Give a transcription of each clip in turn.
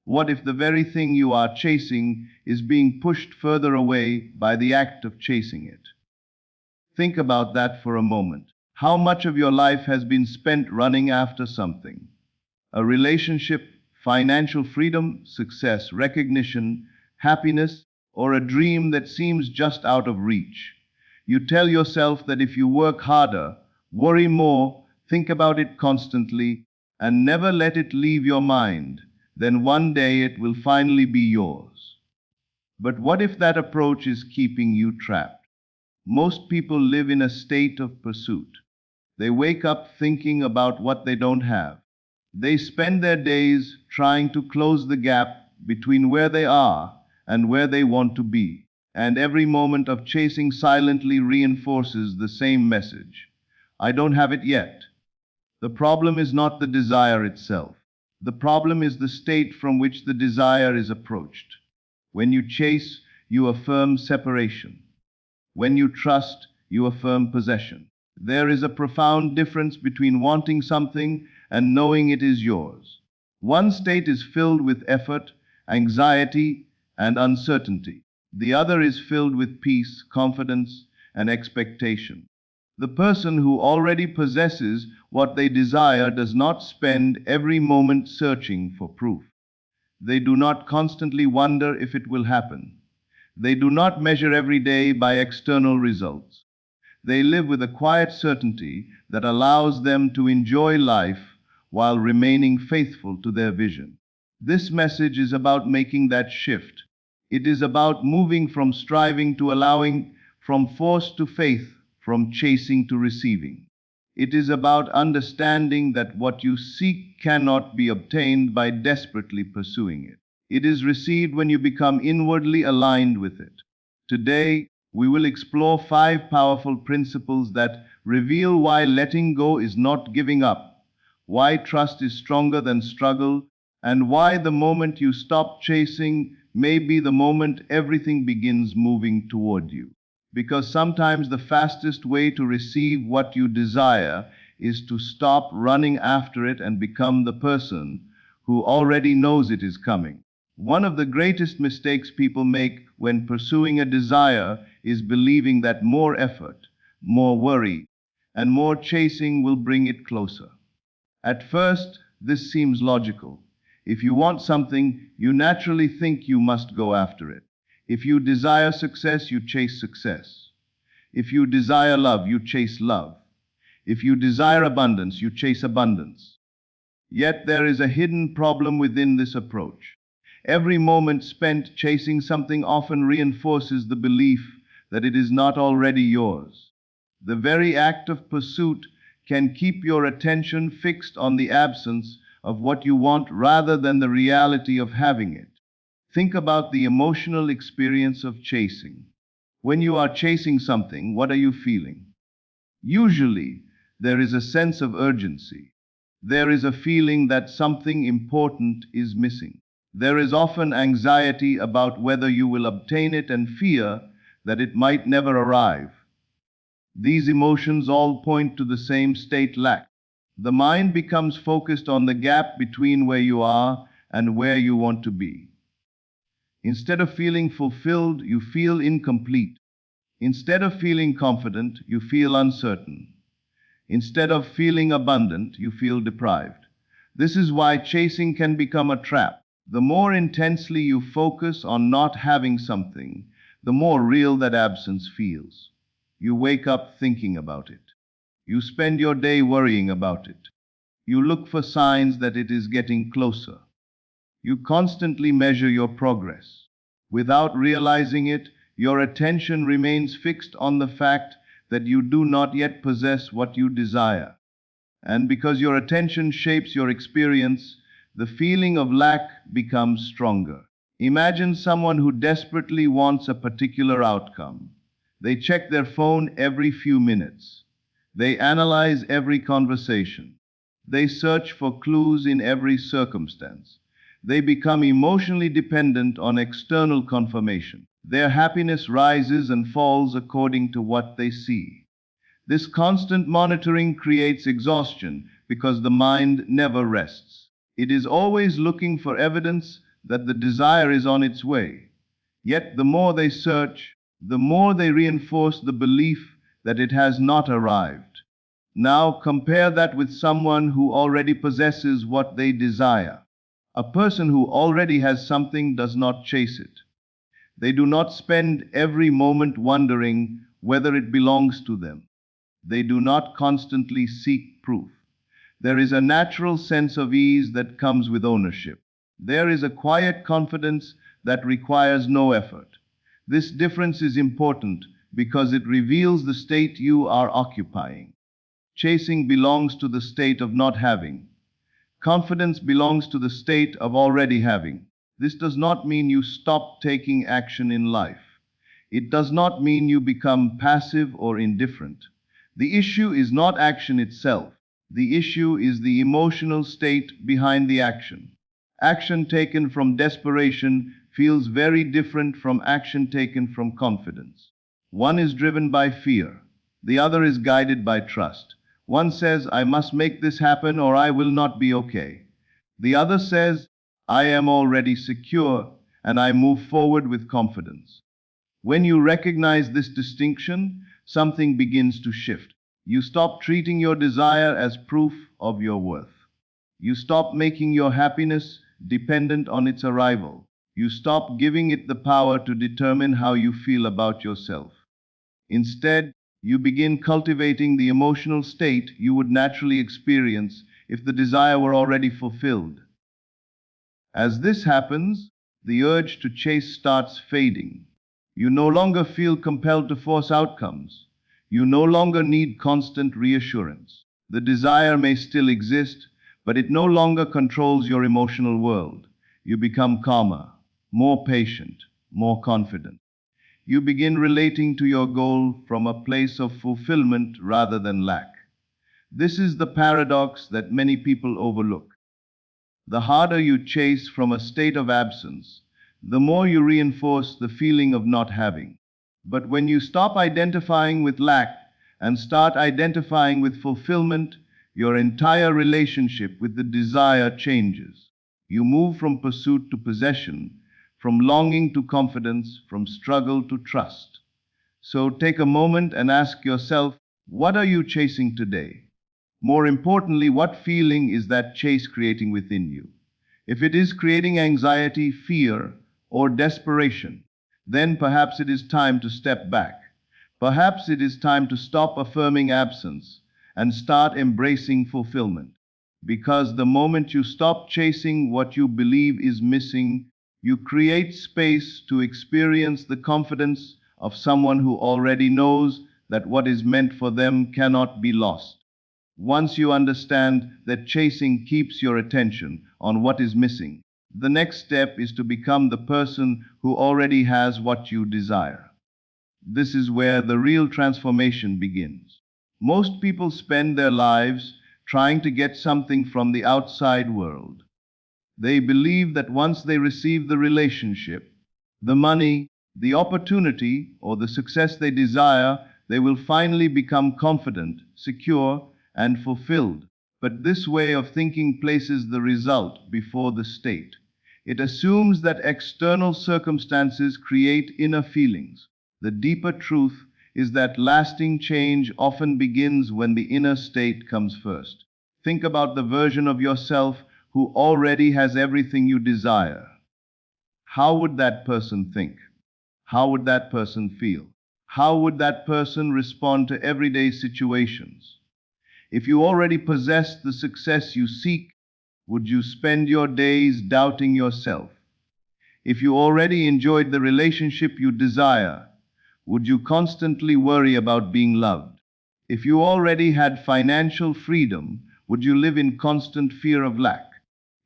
What if the very thing you are chasing is being pushed further away by the act of chasing it? Think about that for a moment. How much of your life has been spent running after something? A relationship, financial freedom, success, recognition, happiness, or a dream that seems just out of reach. You tell yourself that if you work harder, worry more, think about it constantly, and never let it leave your mind, then one day it will finally be yours. But what if that approach is keeping you trapped? Most people live in a state of pursuit. They wake up thinking about what they don't have. They spend their days trying to close the gap between where they are and where they want to be. And every moment of chasing silently reinforces the same message. I don't have it yet. The problem is not the desire itself. The problem is the state from which the desire is approached. When you chase, you affirm separation. When you trust, you affirm possession. There is a profound difference between wanting something and knowing it is yours. One state is filled with effort, anxiety, and uncertainty. The other is filled with peace, confidence, and expectation. The person who already possesses what they desire does not spend every moment searching for proof. They do not constantly wonder if it will happen. They do not measure every day by external results. They live with a quiet certainty that allows them to enjoy life while remaining faithful to their vision. This message is about making that shift. It is about moving from striving to allowing, from force to faith, from chasing to receiving. It is about understanding that what you seek cannot be obtained by desperately pursuing it. It is received when you become inwardly aligned with it. Today, we will explore 5 powerful principles that reveal why letting go is not giving up, why trust is stronger than struggle, and why the moment you stop chasing may be the moment everything begins moving toward you. Because sometimes the fastest way to receive what you desire is to stop running after it and become the person who already knows it is coming. One of the greatest mistakes people make when pursuing a desire is believing that more effort, more worry, and more chasing will bring it closer. At first, this seems logical. If you want something, you naturally think you must go after it. If you desire success, you chase success. If you desire love, you chase love. If you desire abundance, you chase abundance. Yet there is a hidden problem within this approach. Every moment spent chasing something often reinforces the belief that it is not already yours. The very act of pursuit can keep your attention fixed on the absence of what you want rather than the reality of having it. Think about the emotional experience of chasing. When you are chasing something, what are you feeling? Usually, there is a sense of urgency. There is a feeling that something important is missing. There is often anxiety about whether you will obtain it and fear that it might never arrive. These emotions all point to the same state: lack. The mind becomes focused on the gap between where you are and where you want to be. Instead of feeling fulfilled, you feel incomplete. Instead of feeling confident, you feel uncertain. Instead of feeling abundant, you feel deprived. This is why chasing can become a trap. The more intensely you focus on not having something, the more real that absence feels. You wake up thinking about it. You spend your day worrying about it. You look for signs that it is getting closer. You constantly measure your progress. Without realizing it, your attention remains fixed on the fact that you do not yet possess what you desire. And because your attention shapes your experience, the feeling of lack becomes stronger. Imagine someone who desperately wants a particular outcome. They check their phone every few minutes. They analyze every conversation. They search for clues in every circumstance. They become emotionally dependent on external confirmation. Their happiness rises and falls according to what they see. This constant monitoring creates exhaustion because the mind never rests. It is always looking for evidence that the desire is on its way. Yet the more they search, the more they reinforce the belief that it has not arrived. Now compare that with someone who already possesses what they desire. A person who already has something does not chase it. They do not spend every moment wondering whether it belongs to them. They do not constantly seek proof. There is a natural sense of ease that comes with ownership. There is a quiet confidence that requires no effort. This difference is important because it reveals the state you are occupying. Chasing belongs to the state of not having. Confidence belongs to the state of already having. This does not mean you stop taking action in life. It does not mean you become passive or indifferent. The issue is not action itself. The issue is the emotional state behind the action. Action taken from desperation feels very different from action taken from confidence. One is driven by fear. The other is guided by trust. One says, I must make this happen or I will not be okay. The other says, I am already secure and I move forward with confidence. When you recognize this distinction, something begins to shift. You stop treating your desire as proof of your worth. You stop making your happiness dependent on its arrival. You stop giving it the power to determine how you feel about yourself. Instead, you begin cultivating the emotional state you would naturally experience if the desire were already fulfilled. As this happens, the urge to chase starts fading. You no longer feel compelled to force outcomes. You no longer need constant reassurance. The desire may still exist, but it no longer controls your emotional world. You become calmer, more patient, more confident. You begin relating to your goal from a place of fulfillment rather than lack. This is the paradox that many people overlook. The harder you chase from a state of absence, the more you reinforce the feeling of not having. But when you stop identifying with lack and start identifying with fulfillment, your entire relationship with the desire changes. You move from pursuit to possession, from longing to confidence, from struggle to trust. So take a moment and ask yourself, what are you chasing today? More importantly, what feeling is that chase creating within you? If it is creating anxiety, fear, or desperation, then perhaps it is time to step back. Perhaps it is time to stop affirming absence and start embracing fulfillment. Because the moment you stop chasing what you believe is missing, you create space to experience the confidence of someone who already knows that what is meant for them cannot be lost. Once you understand that chasing keeps your attention on what is missing, the next step is to become the person who already has what you desire. This is where the real transformation begins. Most people spend their lives trying to get something from the outside world. They believe that once they receive the relationship, the money, the opportunity, or the success they desire, they will finally become confident, secure, and fulfilled. But this way of thinking places the result before the state. It assumes that external circumstances create inner feelings. The deeper truth is that lasting change often begins when the inner state comes first. Think about the version of yourself who already has everything you desire. How would that person think? How would that person feel? How would that person respond to everyday situations? If you already possessed the success you seek, would you spend your days doubting yourself? If you already enjoyed the relationship you desire, would you constantly worry about being loved? If you already had financial freedom, would you live in constant fear of lack?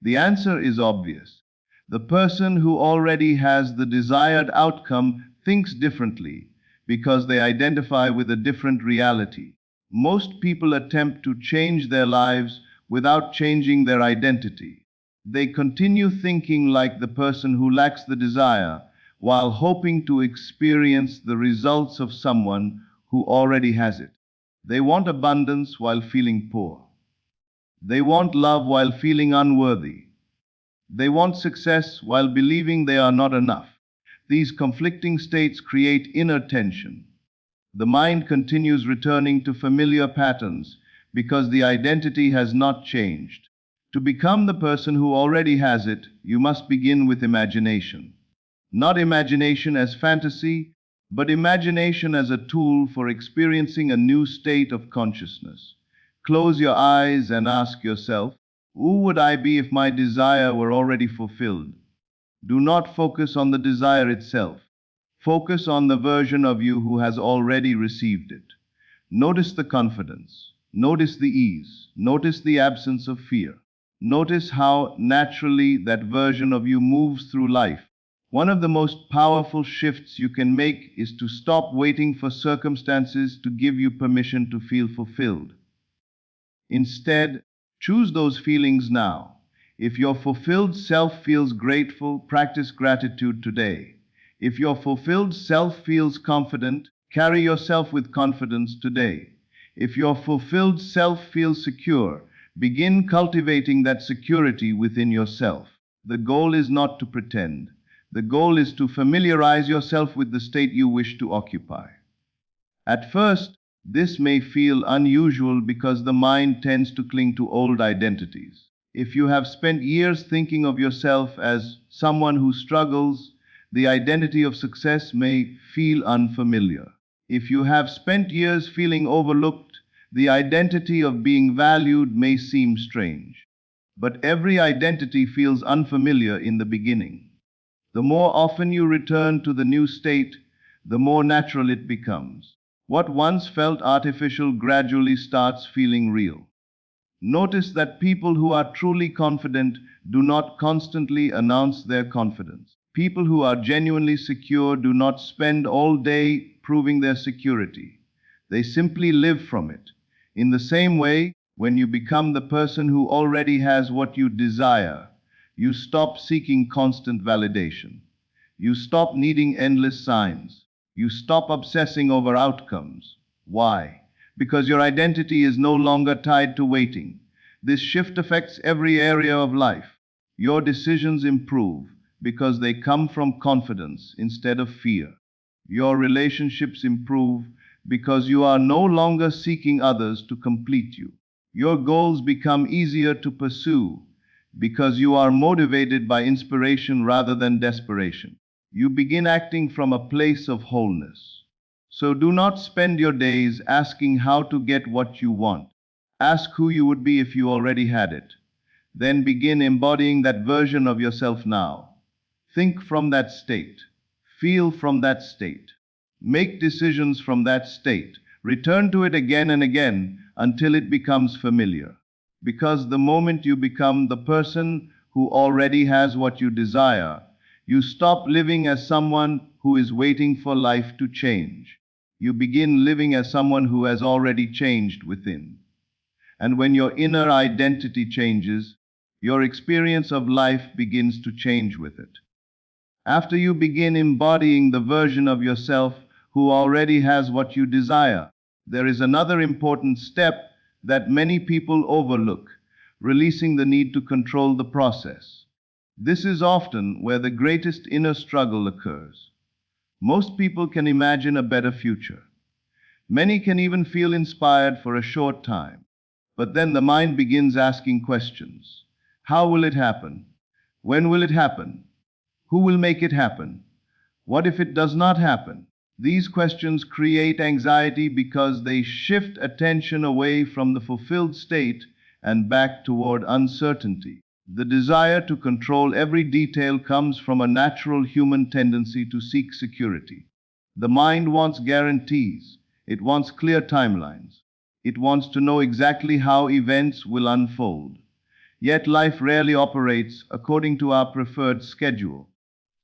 The answer is obvious. The person who already has the desired outcome thinks differently because they identify with a different reality. Most people attempt to change their lives without changing their identity. They continue thinking like the person who lacks the desire, while hoping to experience the results of someone who already has it. They want abundance while feeling poor. They want love while feeling unworthy. They want success while believing they are not enough. These conflicting states create inner tension. The mind continues returning to familiar patterns because the identity has not changed. To become the person who already has it, you must begin with imagination. Not imagination as fantasy, but imagination as a tool for experiencing a new state of consciousness. Close your eyes and ask yourself, who would I be if my desire were already fulfilled? Do not focus on the desire itself. Focus on the version of you who has already received it. Notice the confidence. Notice the ease. Notice the absence of fear. Notice how naturally that version of you moves through life. One of the most powerful shifts you can make is to stop waiting for circumstances to give you permission to feel fulfilled. Instead, choose those feelings now. If your fulfilled self feels grateful, practice gratitude today. If your fulfilled self feels confident, carry yourself with confidence today. If your fulfilled self feels secure, begin cultivating that security within yourself. The goal is not to pretend. The goal is to familiarize yourself with the state you wish to occupy. At first, this may feel unusual because the mind tends to cling to old identities. If you have spent years thinking of yourself as someone who struggles, the identity of success may feel unfamiliar. If you have spent years feeling overlooked, the identity of being valued may seem strange. But every identity feels unfamiliar in the beginning. The more often you return to the new state, the more natural it becomes. What once felt artificial gradually starts feeling real. Notice that people who are truly confident do not constantly announce their confidence. People who are genuinely secure do not spend all day proving their security. They simply live from it. In the same way, when you become the person who already has what you desire, you stop seeking constant validation. You stop needing endless signs. You stop obsessing over outcomes. Why? Because your identity is no longer tied to waiting. This shift affects every area of life. Your decisions improve because they come from confidence instead of fear. Your relationships improve because you are no longer seeking others to complete you. Your goals become easier to pursue because you are motivated by inspiration rather than desperation. You begin acting from a place of wholeness. So do not spend your days asking how to get what you want. Ask who you would be if you already had it. Then begin embodying that version of yourself now. Think from that state. Feel from that state. Make decisions from that state. Return to it again and again until it becomes familiar. Because the moment you become the person who already has what you desire, you stop living as someone who is waiting for life to change. You begin living as someone who has already changed within. And when your inner identity changes, your experience of life begins to change with it. After you begin embodying the version of yourself who already has what you desire, there is another important step that many people overlook: releasing the need to control the process. This is often where the greatest inner struggle occurs. Most people can imagine a better future. Many can even feel inspired for a short time. But then the mind begins asking questions. How will it happen? When will it happen? Who will make it happen? What if it does not happen? These questions create anxiety because they shift attention away from the fulfilled state and back toward uncertainty. The desire to control every detail comes from a natural human tendency to seek security. The mind wants guarantees. It wants clear timelines. It wants to know exactly how events will unfold. Yet life rarely operates according to our preferred schedule.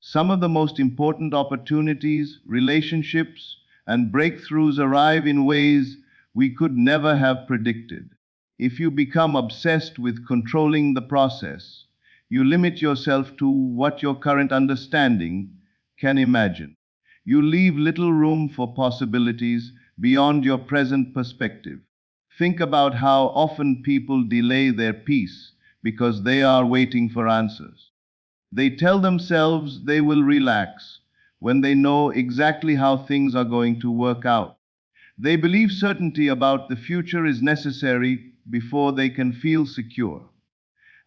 Some of the most important opportunities, relationships, and breakthroughs arrive in ways we could never have predicted. If you become obsessed with controlling the process, you limit yourself to what your current understanding can imagine. You leave little room for possibilities beyond your present perspective. Think about how often people delay their peace because they are waiting for answers. They tell themselves they will relax when they know exactly how things are going to work out. They believe certainty about the future is necessary before they can feel secure.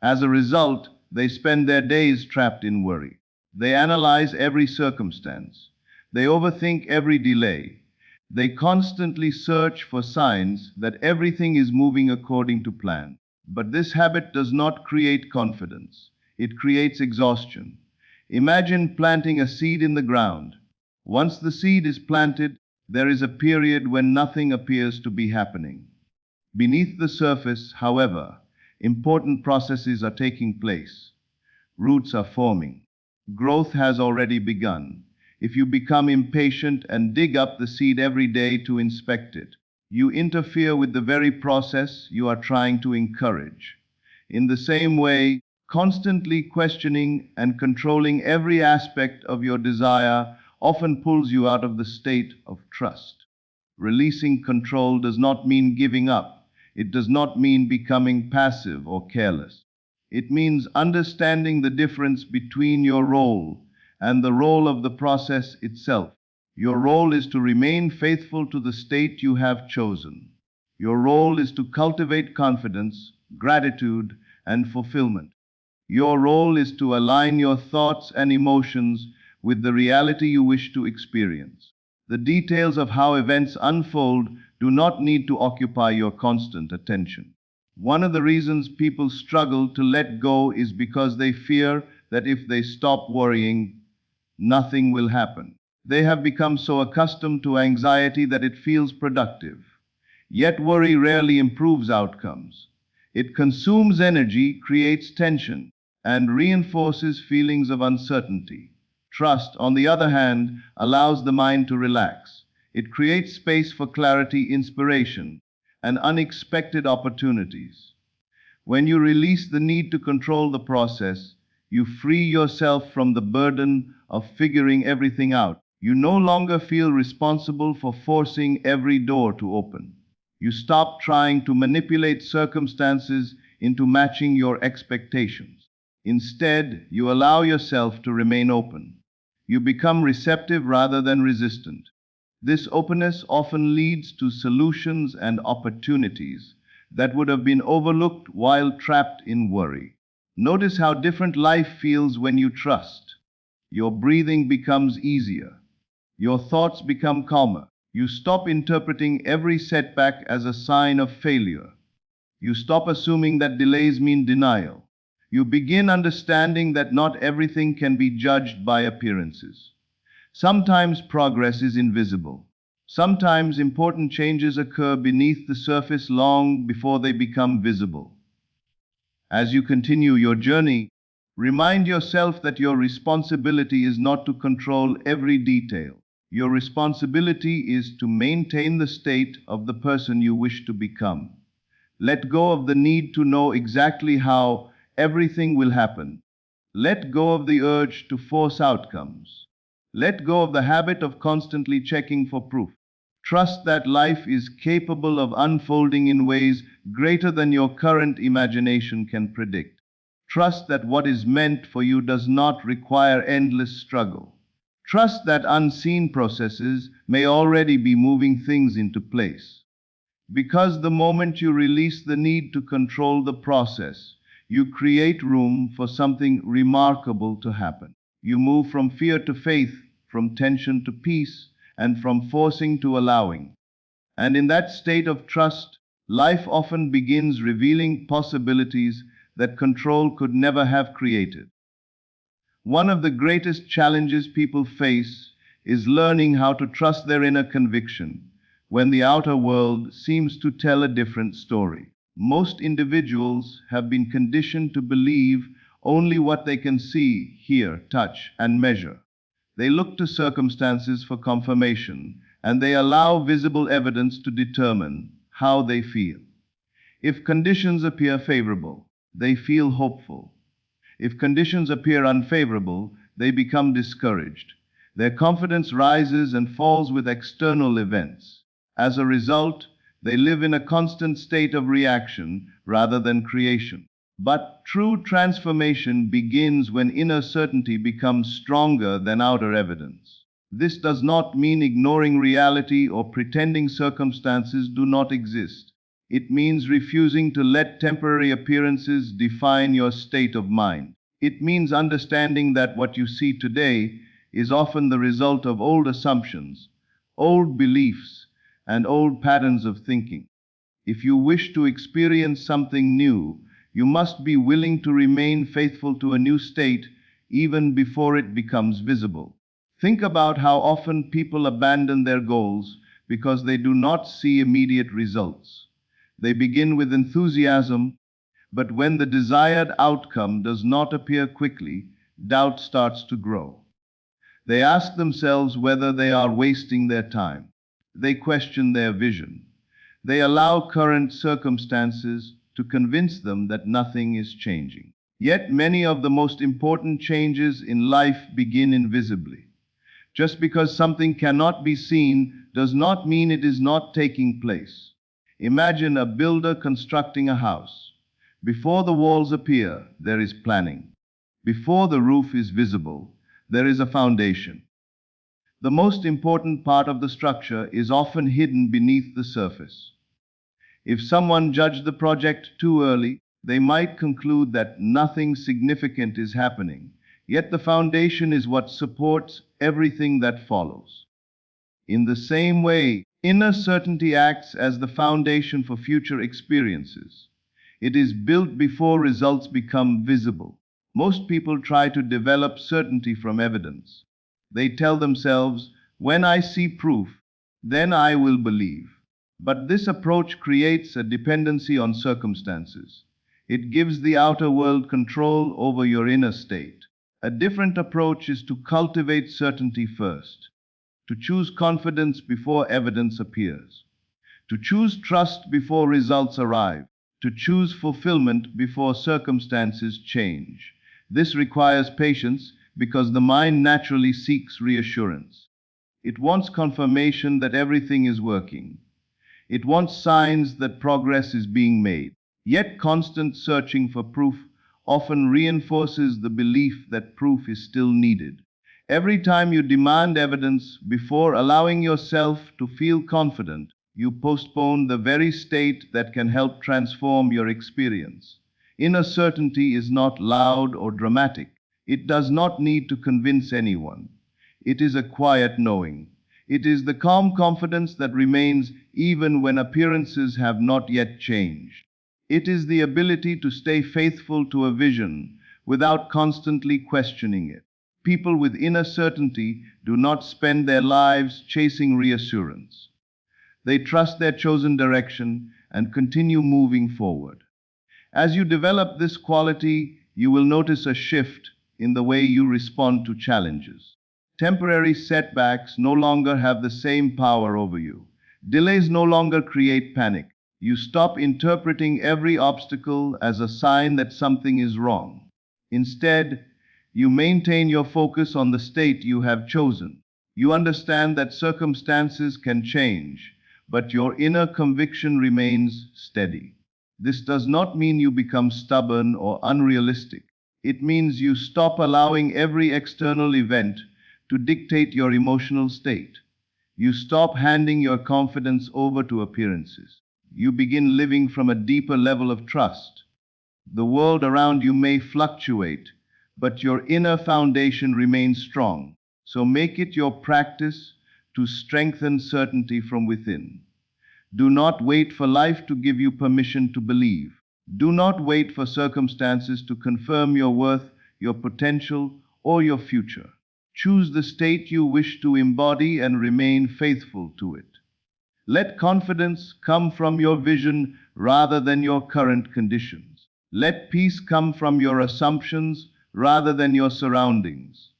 As a result, they spend their days trapped in worry. They analyze every circumstance. They overthink every delay. They constantly search for signs that everything is moving according to plan. But this habit does not create confidence. It creates exhaustion. Imagine planting a seed in the ground. Once the seed is planted, there is a period when nothing appears to be happening. Beneath the surface, however, important processes are taking place. Roots are forming. Growth has already begun. If you become impatient and dig up the seed every day to inspect it, you interfere with the very process you are trying to encourage. In the same way, constantly questioning and controlling every aspect of your desire often pulls you out of the state of trust. Releasing control does not mean giving up. It does not mean becoming passive or careless. It means understanding the difference between your role and the role of the process itself. Your role is to remain faithful to the state you have chosen. Your role is to cultivate confidence, gratitude, and fulfillment. Your role is to align your thoughts and emotions with the reality you wish to experience. The details of how events unfold do not need to occupy your constant attention. One of the reasons people struggle to let go is because they fear that if they stop worrying, nothing will happen. They have become so accustomed to anxiety that it feels productive. Yet worry rarely improves outcomes. It consumes energy, creates tension, and reinforces feelings of uncertainty. Trust, on the other hand, allows the mind to relax. It creates space for clarity, inspiration, and unexpected opportunities. When you release the need to control the process, you free yourself from the burden of figuring everything out. You no longer feel responsible for forcing every door to open. You stop trying to manipulate circumstances into matching your expectations. Instead, you allow yourself to remain open. You become receptive rather than resistant. This openness often leads to solutions and opportunities that would have been overlooked while trapped in worry. Notice how different life feels when you trust. Your breathing becomes easier. Your thoughts become calmer. You stop interpreting every setback as a sign of failure. You stop assuming that delays mean denial. You begin understanding that not everything can be judged by appearances. Sometimes progress is invisible. Sometimes important changes occur beneath the surface long before they become visible. As you continue your journey, remind yourself that your responsibility is not to control every detail. Your responsibility is to maintain the state of the person you wish to become. Let go of the need to know exactly how everything will happen. Let go of the urge to force outcomes. Let go of the habit of constantly checking for proof. Trust that life is capable of unfolding in ways greater than your current imagination can predict. Trust that what is meant for you does not require endless struggle. Trust that unseen processes may already be moving things into place. Because the moment you release the need to control the process, you create room for something remarkable to happen. You move from fear to faith, from tension to peace, and from forcing to allowing. And in that state of trust, life often begins revealing possibilities that control could never have created. One of the greatest challenges people face is learning how to trust their inner conviction when the outer world seems to tell a different story. Most individuals have been conditioned to believe only what they can see, hear, touch, and measure. They look to circumstances for confirmation, and they allow visible evidence to determine how they feel. If conditions appear favorable, they feel hopeful. If conditions appear unfavorable, they become discouraged. Their confidence rises and falls with external events. As a result, they live in a constant state of reaction rather than creation. But true transformation begins when inner certainty becomes stronger than outer evidence. This does not mean ignoring reality or pretending circumstances do not exist. It means refusing to let temporary appearances define your state of mind. It means understanding that what you see today is often the result of old assumptions, old beliefs, and old patterns of thinking. If you wish to experience something new, you must be willing to remain faithful to a new state even before it becomes visible. Think about how often people abandon their goals because they do not see immediate results. They begin with enthusiasm, but when the desired outcome does not appear quickly, doubt starts to grow. They ask themselves whether they are wasting their time. They question their vision. They allow current circumstances to convince them that nothing is changing. Yet many of the most important changes in life begin invisibly. Just because something cannot be seen does not mean it is not taking place. Imagine a builder constructing a house. Before the walls appear, there is planning. Before the roof is visible, there is a foundation. The most important part of the structure is often hidden beneath the surface. If someone judged the project too early, they might conclude that nothing significant is happening, yet the foundation is what supports everything that follows. In the same way, inner certainty acts as the foundation for future experiences. It is built before results become visible. Most people try to develop certainty from evidence. They tell themselves, when I see proof, then I will believe. But this approach creates a dependency on circumstances. It gives the outer world control over your inner state. A different approach is to cultivate certainty first, to choose confidence before evidence appears, to choose trust before results arrive, to choose fulfillment before circumstances change. This requires patience because the mind naturally seeks reassurance. It wants confirmation that everything is working. It wants signs that progress is being made. Yet constant searching for proof often reinforces the belief that proof is still needed. Every time you demand evidence before allowing yourself to feel confident, you postpone the very state that can help transform your experience. Inner certainty is not loud or dramatic. It does not need to convince anyone. It is a quiet knowing. It is the calm confidence that remains even when appearances have not yet changed. It is the ability to stay faithful to a vision without constantly questioning it. People with inner certainty do not spend their lives chasing reassurance. They trust their chosen direction and continue moving forward. As you develop this quality, you will notice a shift in the way you respond to challenges. Temporary setbacks no longer have the same power over you. Delays no longer create panic. You stop interpreting every obstacle as a sign that something is wrong. Instead, you maintain your focus on the state you have chosen. You understand that circumstances can change, but your inner conviction remains steady. This does not mean you become stubborn or unrealistic. It means you stop allowing every external event to dictate your emotional state. You stop handing your confidence over to appearances. You begin living from a deeper level of trust. The world around you may fluctuate, but your inner foundation remains strong. So make it your practice to strengthen certainty from within. Do not wait for life to give you permission to believe. Do not wait for circumstances to confirm your worth, your potential, or your future. Choose the state you wish to embody and remain faithful to it. Let confidence come from your vision rather than your current conditions. Let peace come from your assumptions rather than your surroundings.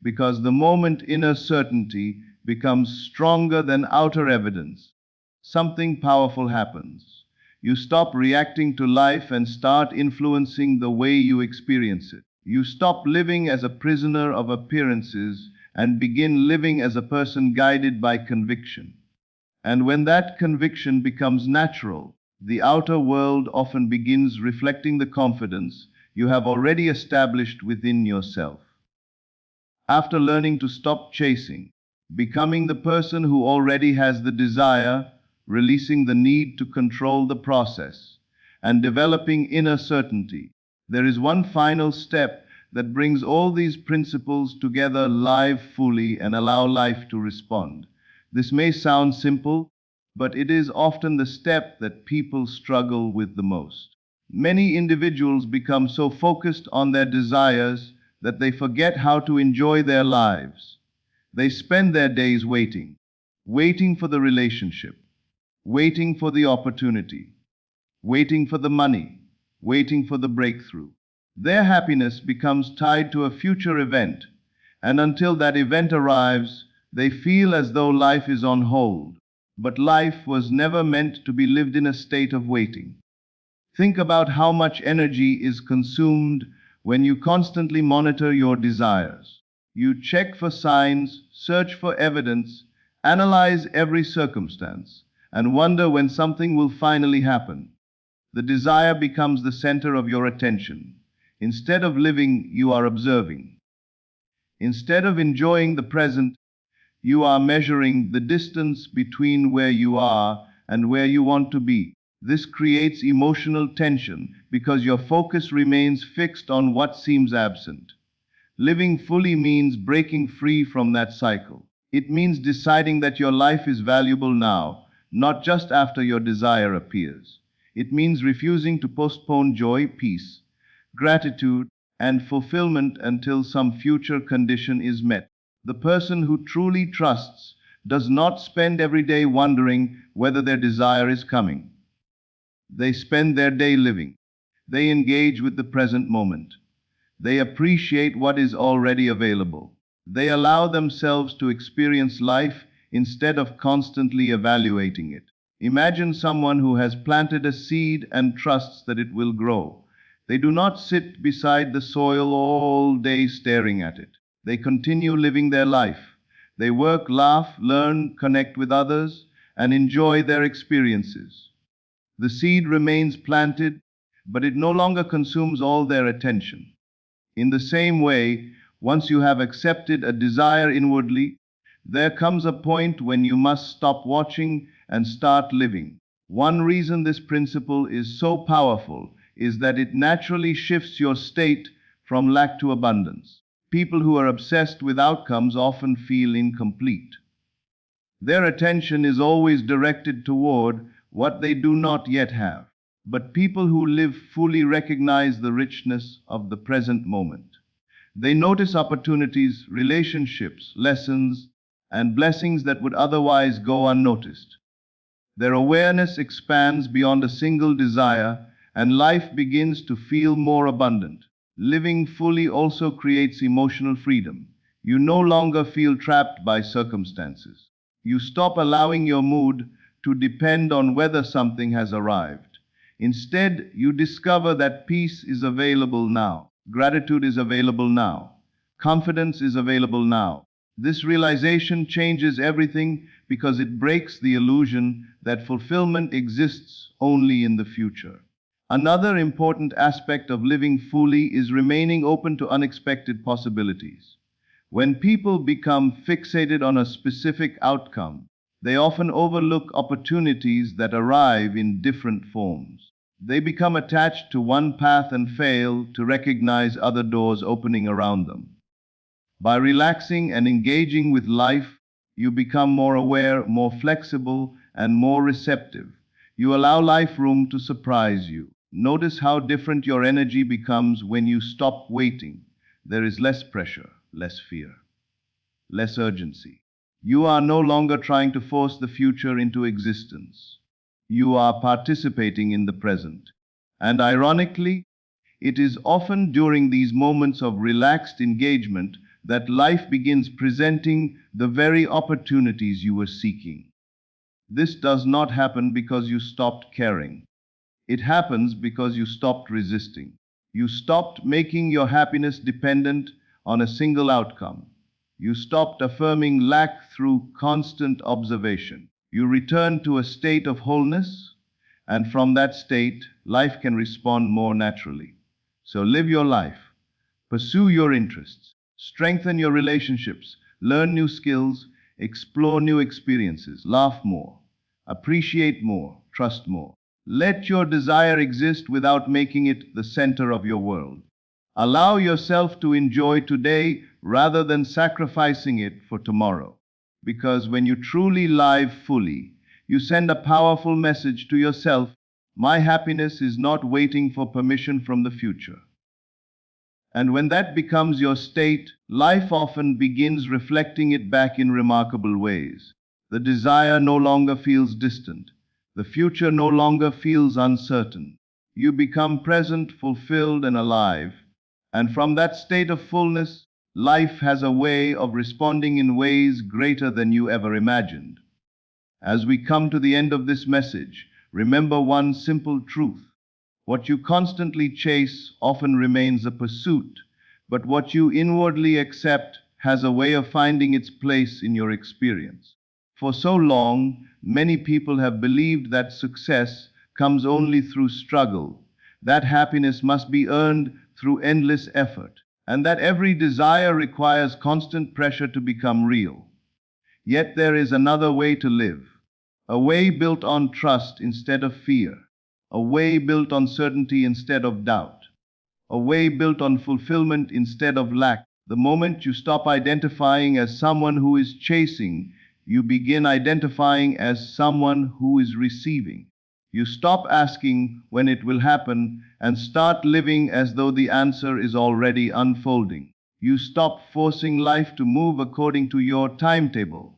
Because the moment inner certainty becomes stronger than outer evidence, something powerful happens. You stop reacting to life and start influencing the way you experience it. You stop living as a prisoner of appearances and begin living as a person guided by conviction. And when that conviction becomes natural, the outer world often begins reflecting the confidence you have already established within yourself. After learning to stop chasing, becoming the person who already has the desire, releasing the need to control the process, and developing inner certainty, there is one final step that brings all these principles together: live fully and allow life to respond. This may sound simple, but it is often the step that people struggle with the most. Many individuals become so focused on their desires that they forget how to enjoy their lives. They spend their days waiting, waiting for the relationship, waiting for the opportunity, waiting for the money, waiting for the breakthrough. Their happiness becomes tied to a future event, and until that event arrives, they feel as though life is on hold. But life was never meant to be lived in a state of waiting. Think about how much energy is consumed when you constantly monitor your desires. You check for signs, search for evidence, analyze every circumstance, and wonder when something will finally happen. The desire becomes the center of your attention. Instead of living, you are observing. Instead of enjoying the present, you are measuring the distance between where you are and where you want to be. This creates emotional tension because your focus remains fixed on what seems absent. Living fully means breaking free from that cycle. It means deciding that your life is valuable now, not just after your desire appears. It means refusing to postpone joy, peace, gratitude, and fulfillment until some future condition is met. The person who truly trusts does not spend every day wondering whether their desire is coming. They spend their day living. They engage with the present moment. They appreciate what is already available. They allow themselves to experience life instead of constantly evaluating it. Imagine someone who has planted a seed and trusts that it will grow. They do not sit beside the soil all day staring at it. They continue living their life. They work, laugh, learn, connect with others, and enjoy their experiences. The seed remains planted, but it no longer consumes all their attention. In the same way, once you have accepted a desire inwardly, there comes a point when you must stop watching and start living. One reason this principle is so powerful is that it naturally shifts your state from lack to abundance. People who are obsessed with outcomes often feel incomplete. Their attention is always directed toward what they do not yet have. But people who live fully recognize the richness of the present moment. They notice opportunities, relationships, lessons, and blessings that would otherwise go unnoticed. Their awareness expands beyond a single desire, and life begins to feel more abundant. Living fully also creates emotional freedom. You no longer feel trapped by circumstances. You stop allowing your mood to depend on whether something has arrived. Instead, you discover that peace is available now, gratitude is available now, confidence is available now. This realization changes everything because it breaks the illusion that fulfillment exists only in the future. Another important aspect of living fully is remaining open to unexpected possibilities. When people become fixated on a specific outcome, they often overlook opportunities that arrive in different forms. They become attached to one path and fail to recognize other doors opening around them. By relaxing and engaging with life, you become more aware, more flexible, and more receptive. You allow life room to surprise you. Notice how different your energy becomes when you stop waiting. There is less pressure, less fear, less urgency. You are no longer trying to force the future into existence. You are participating in the present. And ironically, it is often during these moments of relaxed engagement that life begins presenting the very opportunities you were seeking. This does not happen because you stopped caring. It happens because you stopped resisting. You stopped making your happiness dependent on a single outcome. You stopped affirming lack through constant observation. You returned to a state of wholeness, And from that state, life can respond more naturally. So live your life. Pursue your interests. Strengthen your relationships. Learn new skills. Explore new experiences. Laugh more. Appreciate more. Trust more. Let your desire exist without making it the center of your world. Allow yourself to enjoy today rather than sacrificing it for tomorrow. Because when you truly live fully, you send a powerful message to yourself: my happiness is not waiting for permission from the future. And when that becomes your state, life often begins reflecting it back in remarkable ways. The desire no longer feels distant. The future no longer feels uncertain. You become present, fulfilled, and alive. And from that state of fullness, life has a way of responding in ways greater than you ever imagined. As we come to the end of this message, remember one simple truth. What you constantly chase often remains a pursuit, but what you inwardly accept has a way of finding its place in your experience. For so long, many people have believed that success comes only through struggle, that happiness must be earned through endless effort, and that every desire requires constant pressure to become real. Yet there is another way to live, a way built on trust instead of fear, a way built on certainty instead of doubt, a way built on fulfillment instead of lack. The moment you stop identifying as someone who is chasing, you begin identifying as someone who is receiving. You stop asking when it will happen and start living as though the answer is already unfolding. You stop forcing life to move according to your timetable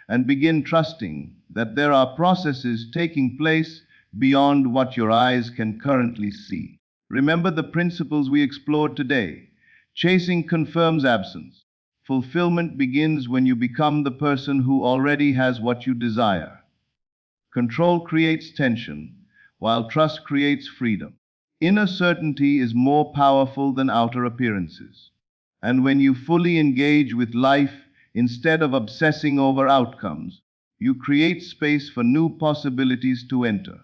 and begin trusting that there are processes taking place beyond what your eyes can currently see. Remember the principles we explored today. Chasing confirms absence. Fulfillment begins when you become the person who already has what you desire. Control creates tension, while trust creates freedom. Inner certainty is more powerful than outer appearances. And when you fully engage with life instead of obsessing over outcomes, you create space for new possibilities to enter.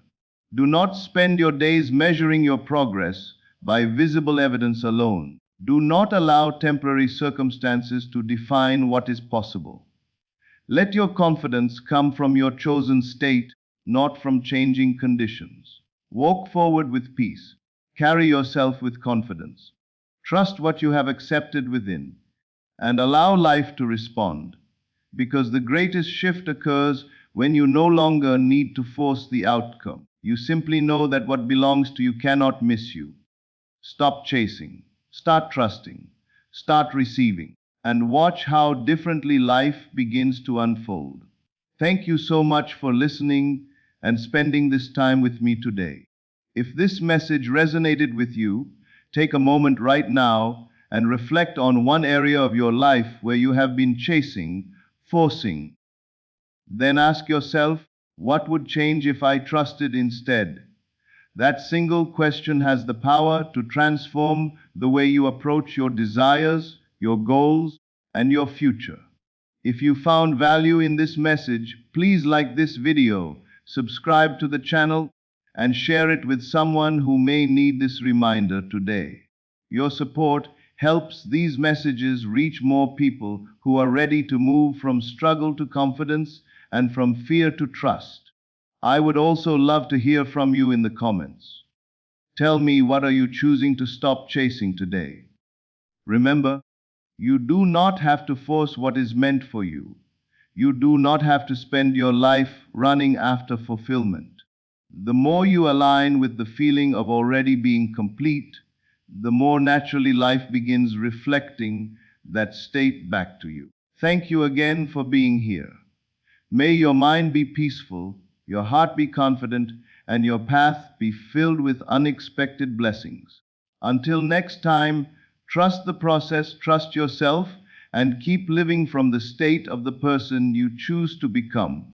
Do not spend your days measuring your progress by visible evidence alone. Do not allow temporary circumstances to define what is possible. Let your confidence come from your chosen state, not from changing conditions. Walk forward with peace. Carry yourself with confidence. Trust what you have accepted within, and allow life to respond. Because the greatest shift occurs when you no longer need to force the outcome. You simply know that what belongs to you cannot miss you. Stop chasing. Start trusting. Start receiving. And watch how differently life begins to unfold. Thank you so much for listening and spending this time with me today. If this message resonated with you, take a moment right now and reflect on one area of your life where you have been chasing, forcing. Then ask yourself, what would change if I trusted instead? That single question has the power to transform the way you approach your desires, your goals, and your future. If you found value in this message, please like this video, subscribe to the channel, and share it with someone who may need this reminder today. Your support helps these messages reach more people who are ready to move from struggle to confidence and from fear to trust. I would also love to hear from you in the comments. Tell me, what are you choosing to stop chasing today? Remember, you do not have to force what is meant for you. You do not have to spend your life running after fulfillment. The more you align with the feeling of already being complete, the more naturally life begins reflecting that state back to you. Thank you again for being here. May your mind be peaceful, your heart be confident, and your path be filled with unexpected blessings. Until next time, trust the process, trust yourself, and keep living from the state of the person you choose to become.